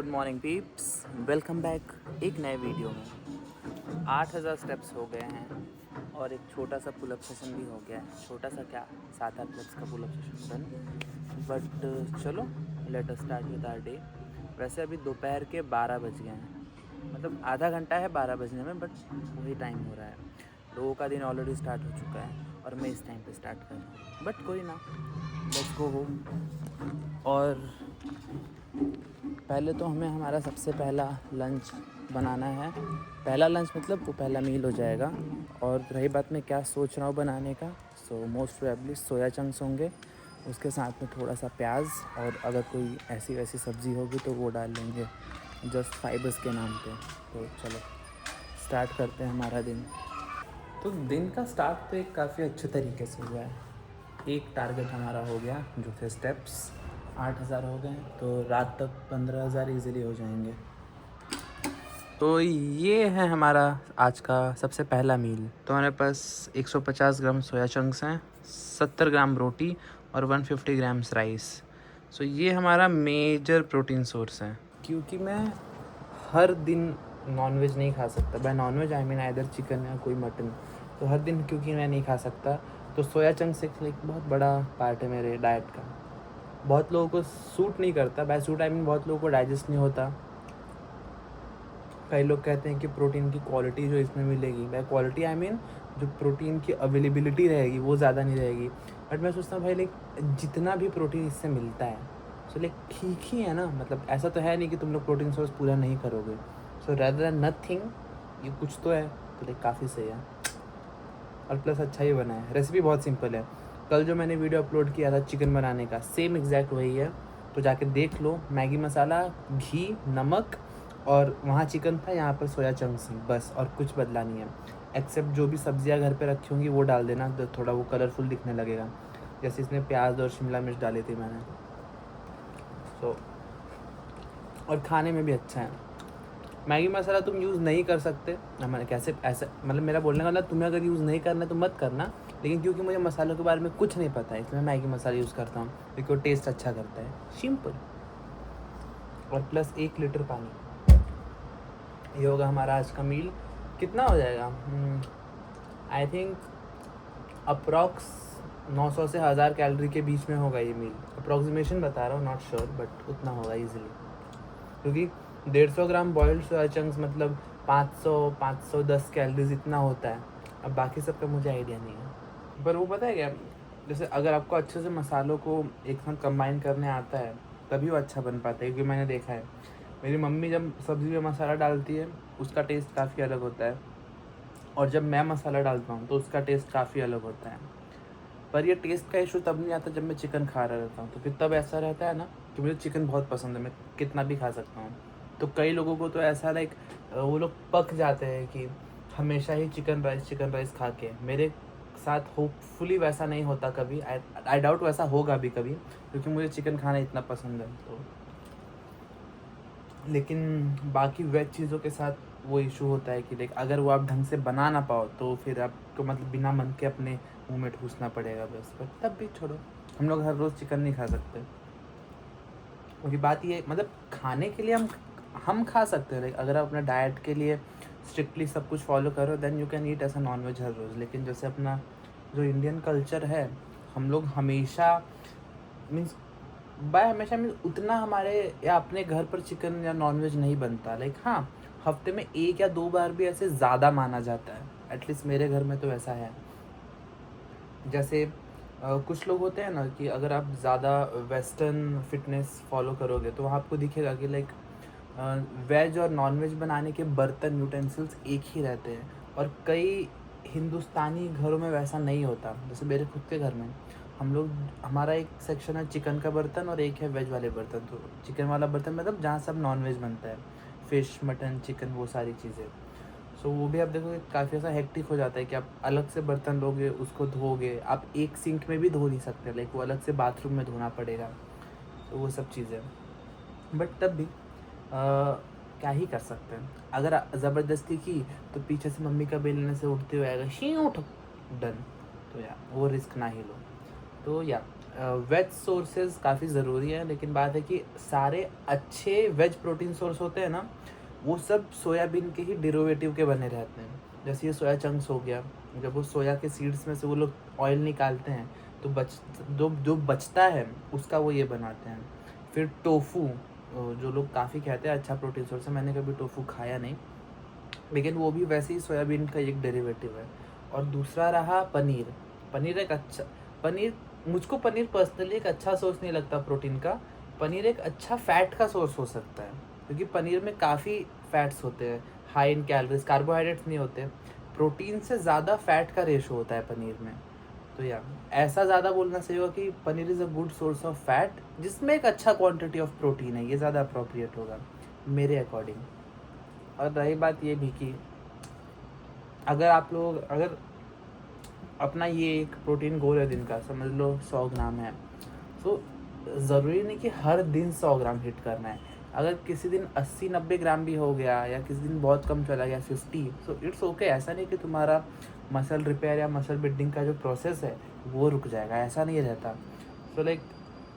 Good morning peeps, welcome back एक नए video में। 8000 स्टेप्स हो गए हैं और एक छोटा सा पुलअप सेशन भी हो गया है। छोटा सा क्या, 7-8 रेप्स का पुलअप सेशन डन। बट चलो let us start with our day. वैसे अभी दोपहर के 12 बज गए हैं, मतलब आधा घंटा है 12 बजने में, बट वही टाइम हो रहा है। लोगों का दिन ऑलरेडी स्टार्ट हो चुका है और मैं इस टाइम पे स्टार्ट कर रहा हूँ, बट कोई ना, लेट्स गो होम। और पहले तो हमें हमारा सबसे पहला लंच बनाना है। पहला लंच मतलब वो पहला मील हो जाएगा। और रही बात मैं क्या सोच रहा हूँ बनाने का, so most probably soya chunks होंगे, उसके साथ में थोड़ा सा प्याज, और अगर कोई ऐसी वैसी सब्ज़ी होगी तो वो डाल लेंगे जस्ट फाइबर्स के नाम पे। तो चलो स्टार्ट करते हैं हमारा दिन। तो दिन का स्टार्ट तो एक काफ़ी अच्छे तरीके से हुआ है। एक टारगेट हमारा हो गया जो थे स्टेप्स, 8000 हो गए, तो रात तक 15000 ईज़िली हो जाएंगे। तो ये है हमारा आज का सबसे पहला मील। तो हमारे पास 150 ग्राम सोया चंक्स हैं, 70 ग्राम रोटी और 150 ग्राम्स राइस। सो ये हमारा मेजर प्रोटीन सोर्स है, क्योंकि मैं हर दिन नॉनवेज नहीं खा सकता। By nonveg I mean either chicken या कोई मटन। तो हर दिन क्योंकि मैं नहीं खा सकता, तो सोया चंक्स एक बहुत बड़ा पार्ट है मेरे डाइट का। बहुत लोगों को सूट नहीं करता, बाय सूट आई मीन बहुत लोगों को डाइजेस्ट नहीं होता। कई लोग कहते हैं कि प्रोटीन की क्वालिटी जो इसमें मिलेगी, बाय क्वालिटी आई मीन जो प्रोटीन की अवेलेबिलिटी रहेगी वो ज़्यादा नहीं रहेगी। बट मैं सोचता हूँ भाई जितना भी प्रोटीन इससे मिलता है सो ठीक ही है ना। मतलब ऐसा तो है नहीं कि तुम लोग प्रोटीन सोर्स पूरा नहीं करोगे। सो रेदर दैन नथिंग, ये कुछ तो है, तो काफ़ी सही है। और प्लस अच्छा ही बना है। रेसिपी बहुत सिंपल है। कल जो मैंने वीडियो अपलोड किया था चिकन बनाने का, सेम एग्जैक्ट वही है, तो जाके देख लो। मैगी मसाला, घी, नमक, और वहाँ चिकन था, यहाँ पर सोया चंक्स थी, बस। और कुछ बदला नहीं है, एक्सेप्ट जो भी सब्जियाँ घर पे रखी होंगी वो डाल देना, तो थोड़ा वो कलरफुल दिखने लगेगा। जैसे इसमें प्याज और शिमला मिर्च डाली थी मैंने। सो और खाने में भी अच्छा है। मैगी मसाला तुम यूज़ नहीं कर सकते, हमारे कैसे ऐसा, मतलब मेरा बोलने का मतलब तुम्हें अगर यूज़ नहीं करना है तो मत करना। लेकिन क्योंकि मुझे मसालों के बारे में कुछ नहीं पता है, इसलिए मैं मैगी मसाला यूज़ करता हूँ, क्योंकि वो टेस्ट अच्छा करता है, सिंपल। और प्लस 1 लीटर पानी। ये होगा हमारा आज का मील। कितना हो जाएगा, आई थिंक अप्रॉक्स 900 से 1000 कैलोरी के बीच में होगा ये मील। अप्रॉक्सीमेशन बता रहा हूँ, नॉट श्योर, बट उतना होगा ईजिली। क्योंकि 150 ग्राम बॉइल्ड सोया चंक्स मतलब 510 कैलोरीज इतना होता है। अब बाकी सबका मुझे आइडिया नहीं है, पर वो पता है क्या, जैसे अगर आपको अच्छे से मसालों को एक साथ कंबाइन करने आता है तभी वो अच्छा बन पाता है। क्योंकि मैंने देखा है मेरी मम्मी जब सब्ज़ी में मसाला डालती है उसका टेस्ट काफ़ी अलग होता है, और जब मैं मसाला डालता हूँ तो उसका टेस्ट काफ़ी अलग होता है। पर ये टेस्ट का इशू तब नहीं आता जब मैं चिकन खा रहा रहता हूँ, तो फिर तब ऐसा रहता है ना कि मुझे चिकन बहुत पसंद है, मैं कितना भी खा सकता हूँ। तो कई लोगों को तो ऐसा वो लोग पक जाते हैं कि हमेशा ही चिकन राइस खा के। मेरे साथ होपफुली वैसा नहीं होता कभी, आई डाउट वैसा होगा भी कभी, क्योंकि मुझे चिकन खाना इतना पसंद है। तो लेकिन बाकी वेज चीज़ों के साथ वो इशू होता है कि लाइक अगर वो आप ढंग से बना ना पाओ तो फिर आपको मतलब बिना मन के अपने मुंह में ठूसना पड़ेगा बस। पर तब भी छोड़ो, हम लोग हर रोज़ चिकन नहीं खा सकते। क्योंकि बात ये मतलब खाने के लिए हम खा सकते हैं, लाइक अगर आप अपने डाइट के लिए स्ट्रिक्टली सब कुछ फॉलो करो देन यू कैन ईट ऐसा नॉन वेज हर रोज़। लेकिन जैसे अपना जो इंडियन कल्चर है, हम लोग हमेशा मीन्स बाय हमेशा मीन्स उतना हमारे या अपने घर पर चिकन या नॉनवेज नहीं बनता। लाइक हाँ, हफ्ते में 1 या 2 बार भी ऐसे ज़्यादा माना जाता है। एटलीस्ट मेरे घर में तो ऐसा है। जैसे कुछ लोग होते हैं ना कि अगर आप ज़्यादा वेस्टर्न फिटनेस फॉलो करोगे तो आपको दिखेगा कि लाइक वेज और नॉनवेज बनाने के बर्तन यूटेंसिल्स एक ही रहते हैं। और कई हिंदुस्तानी घरों में वैसा नहीं होता। जैसे मेरे खुद के घर में हम लोग, हमारा एक सेक्शन है चिकन का बर्तन और एक है वेज वाले बर्तन। तो चिकन वाला बर्तन मतलब जहाँ सब नॉनवेज बनता है, फ़िश, मटन, चिकन, वो सारी चीज़ें। सो वो भी आप देखोगे काफ़ी ऐसा हेक्टिक हो जाता है कि आप अलग से बर्तन लोगे, उसको धोगे, आप एक सिंक में भी धो नहीं सकते, लाइक वो अलग से बाथरूम में धोना पड़ेगा। तो वो सब चीज़ें, बट तब भी क्या ही कर सकते हैं। अगर ज़बरदस्ती की तो पीछे से मम्मी का बेलने से उठते हुए आएगा शी उठ, डन। तो यार वो रिस्क ना ही लो। तो या वेज सोर्सेज काफ़ी ज़रूरी है, लेकिन बात है कि सारे अच्छे वेज प्रोटीन सोर्स होते हैं ना, वो सब सोयाबीन के ही डेरिवेटिव के बने रहते हैं। जैसे ये सोया चंक्स हो गया, जब वो सोया के सीड्स में से वो लोग ऑयल निकालते हैं तो जो बचता है उसका वो ये बनाते हैं। फिर टोफू, जो लोग काफ़ी कहते हैं अच्छा प्रोटीन सोर्स है, मैंने कभी टोफू खाया नहीं, लेकिन वो भी वैसे ही सोयाबीन का एक डेरिवेटिव है। और दूसरा रहा पनीर। पनीर एक अच्छा पनीर मुझको पनीर पर्सनली एक अच्छा सोर्स नहीं लगता प्रोटीन का। पनीर एक अच्छा फैट का सोर्स हो सकता है, क्योंकि पनीर में काफ़ी फैट्स होते हैं, हाई इन कैलोरीज, कार्बोहाइड्रेट्स नहीं होते। प्रोटीन से ज़्यादा फैट का रेशो होता है पनीर में। तो या ऐसा ज़्यादा बोलना सही होगा कि paneer is a good source of fat जिसमें एक अच्छा क्वांटिटी ऑफ प्रोटीन है, ये ज़्यादा अप्रोप्रिएट होगा मेरे अकॉर्डिंग। और रही बात ये भी कि अगर अपना ये एक प्रोटीन गोल है दिन का, समझ लो 100 ग्राम है, तो ज़रूरी नहीं कि हर दिन 100 ग्राम हिट करना है। अगर किसी दिन 80-90 ग्राम भी हो गया, या किसी दिन बहुत कम चला गया 50, सो इट्स ओके। ऐसा नहीं कि तुम्हारा मसल रिपेयर या मसल बिल्डिंग का जो प्रोसेस है वो रुक जाएगा, ऐसा नहीं रहता। सो लाइक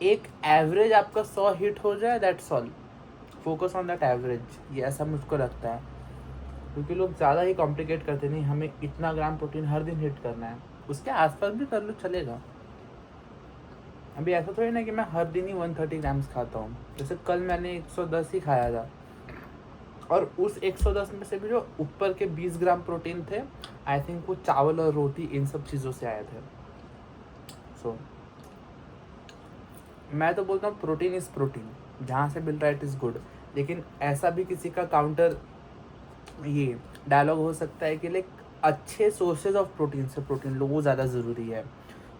एक एवरेज आपका 100 हिट हो जाए, that's all. Focus on that average, ये ऐसा मुझको लगता है। क्योंकि लोग ज़्यादा ही कॉम्प्लिकेट करते नहीं, हमें इतना ग्राम प्रोटीन हर दिन हिट करना है, उसके आसपास भी कर लो चलेगा। अभी ऐसा थोड़ी ना कि मैं हर दिन ही 130 ग्राम्स खाता हूँ। जैसे कल मैंने 110 ही खाया था, और उस 110 में से भी जो ऊपर के 20 ग्राम प्रोटीन थे, आई थिंक वो चावल और रोटी इन सब चीज़ों से आए थे। सो मैं तो बोलता हूँ प्रोटीन इज़ प्रोटीन, जहाँ से मिल रहा है इट इज़ गुड। लेकिन ऐसा भी किसी का काउंटर ये डायलॉग हो सकता है कि लाइक अच्छे सोर्सेज ऑफ प्रोटीन से प्रोटीन लो, वो ज़्यादा ज़रूरी है।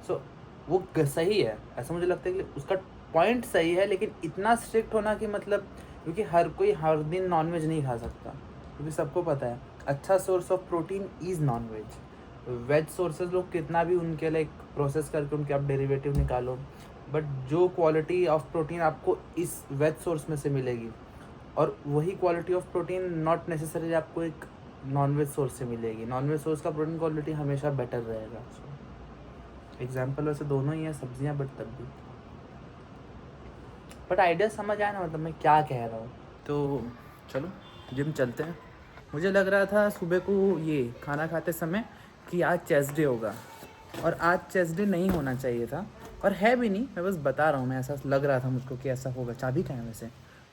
सो वो सही है, ऐसा मुझे लगता है कि उसका पॉइंट सही है, लेकिन इतना स्ट्रिक्ट होना कि मतलब, क्योंकि हर कोई हर दिन नॉनवेज नहीं खा सकता, क्योंकि सबको पता है अच्छा source of protein is non veg. Veg sources लोग कितना भी उनके लाइक प्रोसेस करके उनके आप डेरिवेटिव निकालो, बट जो क्वालिटी ऑफ प्रोटीन आपको इस वेज सोर्स में से मिलेगी, और वही quality of protein not necessary आपको एक नॉनवेज सोर्स से मिलेगी। नॉनवेज सोर्स का प्रोटीन क्वालिटी हमेशा बेटर रहेगा। एग्जाम्पल वैसे दोनों ही हैं सब्जियां, बट तब भी बट आइडिया समझ आया ना, मतलब मैं क्या कह रहा हूँ। तो चलो जिम चलते हैं। मुझे लग रहा था सुबह को ये खाना खाते समय कि आज चेस्ट डे होगा, और आज चेस्ट डे नहीं होना चाहिए था, और है भी नहीं। मैं बस बता रहा हूँ, मैं ऐसा लग रहा था मुझको कि ऐसा होगा। चाबी का है वैसे,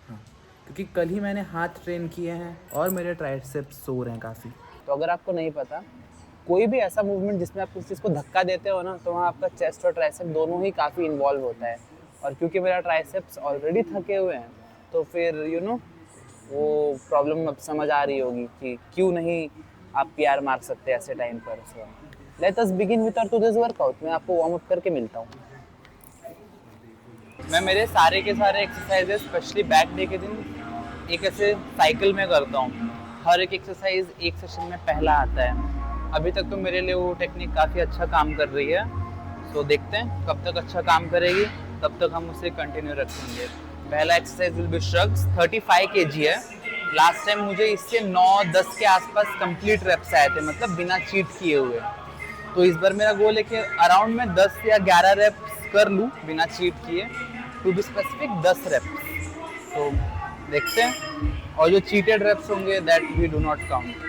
हाँ, क्योंकि कल ही मैंने हाथ ट्रेन किए हैं और मेरे ट्राइसेप्स सो रहे हैं काफ़ी। तो अगर आपको नहीं पता, कोई भी ऐसा मूवमेंट जिसमें आप किसी चीज़ को धक्का देते हो ना, तो वहाँ आपका चेस्ट और ट्राइसेप दोनों ही काफ़ी इन्वॉल्व होता है। और क्योंकि मेरा ट्राइसेप्स ऑलरेडी थके हुए हैं, तो फिर वो प्रॉब्लम अब समझ आ रही होगी कि क्यों नहीं आप पीआर मार सकते ऐसे टाइम पर। So let us begin with our today's workout. मैं आपको वार्म अप करके मिलता हूँ। मैं मेरे सारे के सारे एक्सरसाइजेस स्पेशली बैक डे के दिन एक ऐसे साइकिल में करता हूँ। हर एक एक्सरसाइज एक सेशन में पहला आता है। अभी तक तो मेरे लिए वो टेक्निक काफ़ी अच्छा काम कर रही है। सो देखते हैं कब तक अच्छा काम करेगी, तब तक हम उसे कंटिन्यू रखेंगे। पहला exercise will be shrugs, 35 kg है। लास्ट टाइम मुझे इससे 9-10 के आसपास कंप्लीट रेप्स आए थे, मतलब बिना चीट किए हुए। तो इस बार मेरा गोल है कि अराउंड में 10 या 11 रेप्स कर लूँ बिना चीट किए, टू बी स्पेसिफिक 10 रेप्स। तो देखते हैं, और जो चीटेड रेप्स होंगे that we do not count.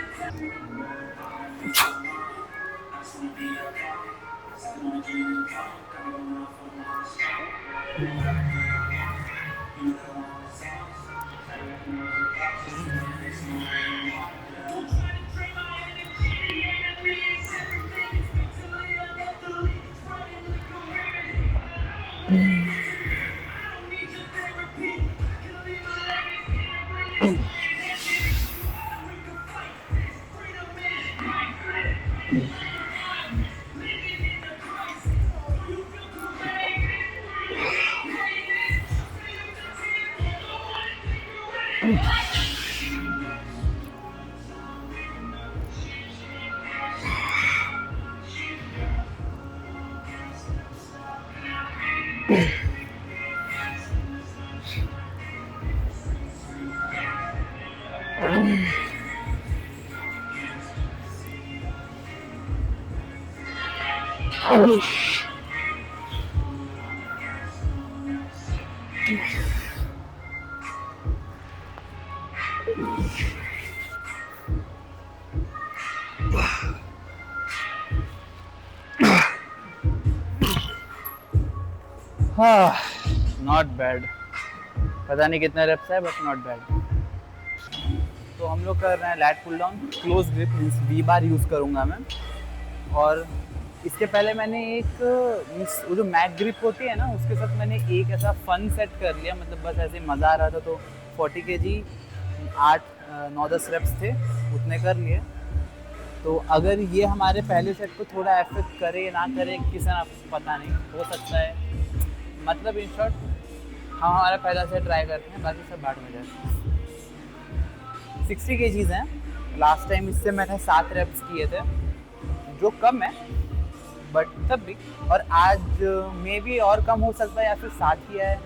हाँ, नॉट बैड। पता नहीं कितने रेप्स है बट नॉट बैड। तो हम लोग कर रहे हैं lat pull down close grip, means V bar use करूँगा मैं। और इसके पहले मैंने एक मीन्स वो जो मैक ग्रिप होती है ना, उसके साथ मैंने एक ऐसा फन सेट कर लिया, मतलब बस ऐसे मज़ा आ रहा था। तो 40 kg 8-9-10 रेप्स थे, उतने कर लिए। तो अगर ये हमारे पहले सेट को थोड़ा इफेक्ट करे ना करे किसी ना पता नहीं, हो सकता है। मतलब इन शॉर्ट हम हमारा पहला सेट ट्राई करते हैं, बाकी सब बाद में जाते हैं। 60 kgs हैं। लास्ट टाइम इससे मैंने 7 रेप्स किए थे, जो कम है बट तब भी। और आज मे भी और कम हो सकता है या फिर 7 किया है,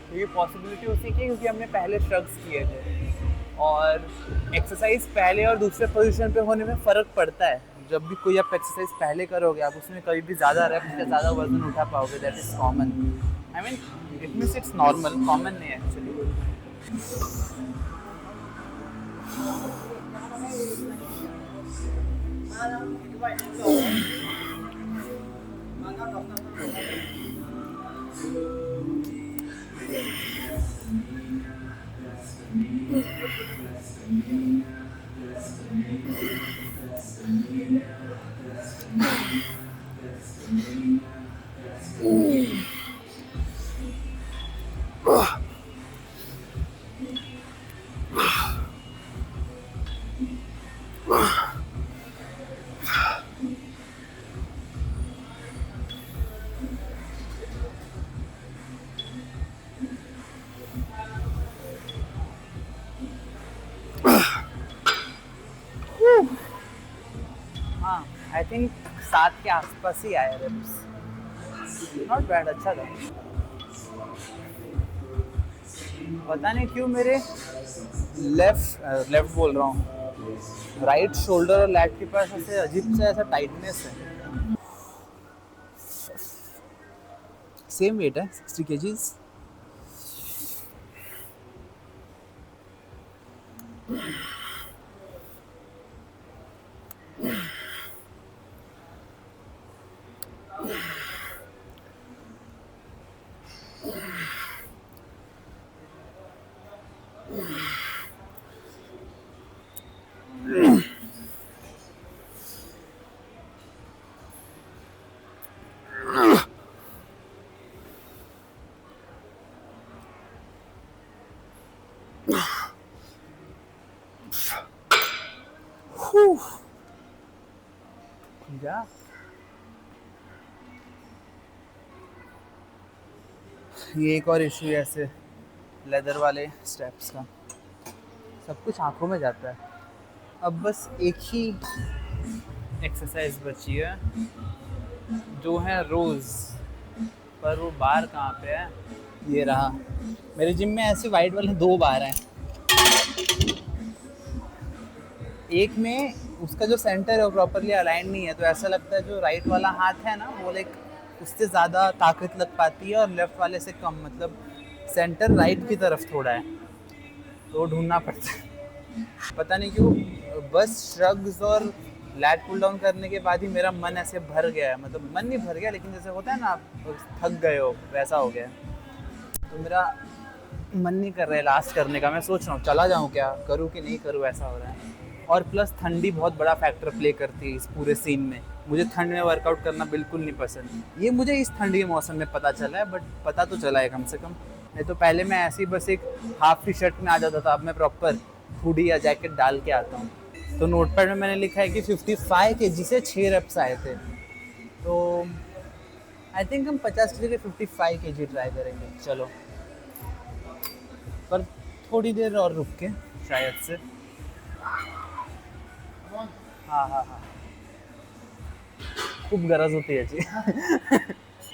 तो ये पॉसिबिलिटी उसी की है क्योंकि हमने पहले श्रग्स किए थे। और एक्सरसाइज पहले और दूसरे पोजीशन पे होने में फ़र्क पड़ता है। जब भी कोई आप एक्सरसाइज पहले करोगे, आप उसमें कभी भी ज़्यादा रेप्स या ज़्यादा वजन उठा पाओगे, that is common. I mean it means it's normal, common नहीं है एक्चुअली। हाँ, आई थिंक 7 के आसपास ही आया रेप्स। नॉट बैड, अच्छा था। पता नहीं क्यों मेरे लेफ्ट बोल रहा हूँ, राइट शोल्डर और लैट के पास ऐसे अजीब सा ऐसा टाइटनेस है। सेम वेट है, 60 kgs। जा ये एक और इशू है ऐसे लेदर वाले स्टेप्स का, सब कुछ आंखों में जाता है। अब बस एक ही एक्सरसाइज बची है जो है रोज़, पर वो बार कहाँ पे है, ये रहा। मेरे जिम में ऐसे वाइट वाले 2 बार हैं। एक में उसका जो सेंटर है वो प्रॉपरली अलाइन नहीं है, तो ऐसा लगता है जो राइट वाला हाथ है ना वो लाइक उससे ज़्यादा ताकत लग पाती है और लेफ़्ट वाले से कम, मतलब सेंटर राइट की तरफ थोड़ा है, तो ढूंढना पड़ता है। पता नहीं क्यों, बस श्रग्स और लैट पुल डाउन करने के बाद ही मेरा मन ऐसे भर गया है। मतलब मन नहीं भर गया, लेकिन जैसे होता है ना आप थक गए हो, वैसा हो गया। तो मेरा मन नहीं कर रहा है लास्ट करने का। मैं सोच रहा हूँ चला जाऊँ, क्या करूँ कि नहीं करूँ, ऐसा हो रहा है। और प्लस ठंडी बहुत बड़ा फैक्टर प्ले करती है इस पूरे सीन में। मुझे ठंड में वर्कआउट करना बिल्कुल नहीं पसंद। ये मुझे इस ठंडी के मौसम में पता चला है, बट पता तो चला है कम से कम। नहीं तो पहले मैं ऐसे ही बस एक हाफ टी शर्ट में आ जाता था, अब मैं प्रॉपर हुडी या जैकेट डाल के आता हूँ। तो नोटपैड में मैंने लिखा है कि 55 kg से 6 रेप्स आए थे। तो आई थिंक हम 50 की जगह 55 kg ट्राई करेंगे। चलो, पर थोड़ी देर और रुक के शायद से। हाँ हाँ हाँ, खूब गरज होती है जी।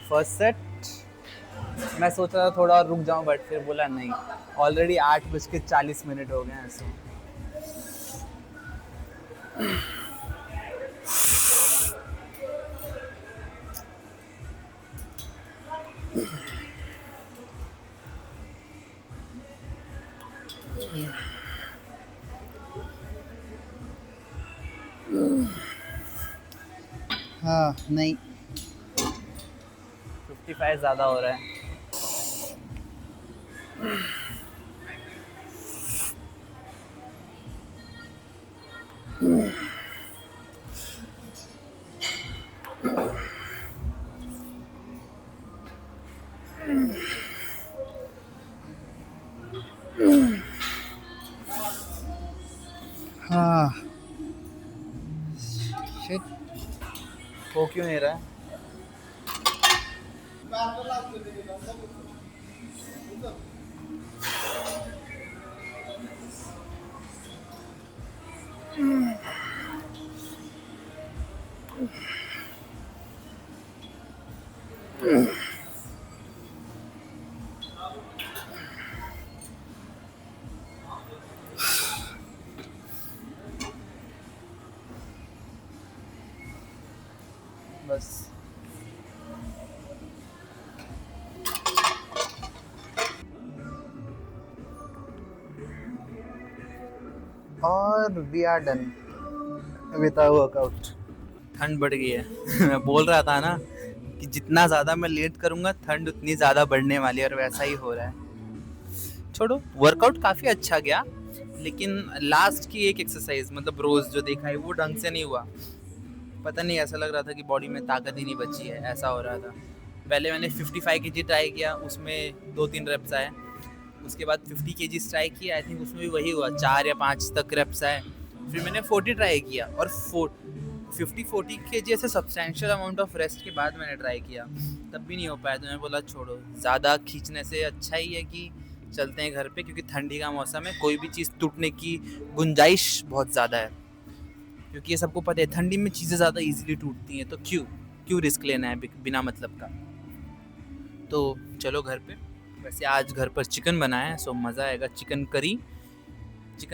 फर्स्ट सेट मैं सोच रहा था थोड़ा और रुक जाऊं, बट फिर बोला नहीं, ऑलरेडी 8:40 हो गए हैं। ऐसे हाँ नहीं, 55 ज़्यादा हो रहा है। हाँ शिट, हो क्यों नहीं रहा है? बस और we are done with our workout. ठंड बढ़ गई है। मैं बोल रहा था ना कि जितना ज़्यादा मैं लेट करूँगा ठंड उतनी ज़्यादा बढ़ने वाली है, और वैसा ही हो रहा है। छोड़ो, वर्कआउट काफ़ी अच्छा गया, लेकिन लास्ट की एक एक्सरसाइज मतलब रोज़ जो देखा है वो ढंग से नहीं हुआ। पता नहीं, ऐसा लग रहा था कि बॉडी में ताकत ही नहीं बची है, ऐसा हो रहा था। पहले मैंने 55 केजी ट्राई किया, उसमें 2-3 रेप्स आए। उसके बाद 50 केजीज ट्राई किया, आई थिंक उसमें भी वही हुआ, 4 या 5 तक रेप्स आए। फिर मैंने 40 ट्राई किया, और 50-40 केजी ऐसे सब्सटैंशियल अमाउंट ऑफ रेस्ट के बाद मैंने ट्राई किया, तब भी नहीं हो पाया। तो मैं बोला छोड़ो, ज़्यादा खींचने से अच्छा ही है कि चलते हैं घर पे, क्योंकि ठंडी का मौसम है, कोई भी चीज़ टूटने की गुंजाइश बहुत ज़्यादा है। क्योंकि ये सबको पता है ठंडी में चीज़ें ज़्यादा इजीली टूटती हैं, तो क्यों क्यों रिस्क लेना है बिना मतलब का। तो चलो घर पे। वैसे आज घर पर चिकन बनाया है, सो मज़ा आएगा। चिकन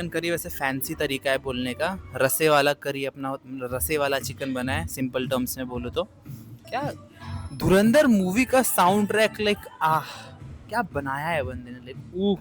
करी वैसे फैंसी तरीका है बोलने का, रसे वाला करी, अपना रसे वाला चिकन बना है, सिंपल टर्म्स में बोलो तो। क्या धुरंधर मूवी का साउंड ट्रैक, लाइक आह क्या बनाया है बंदे ने, लाइक ऊह।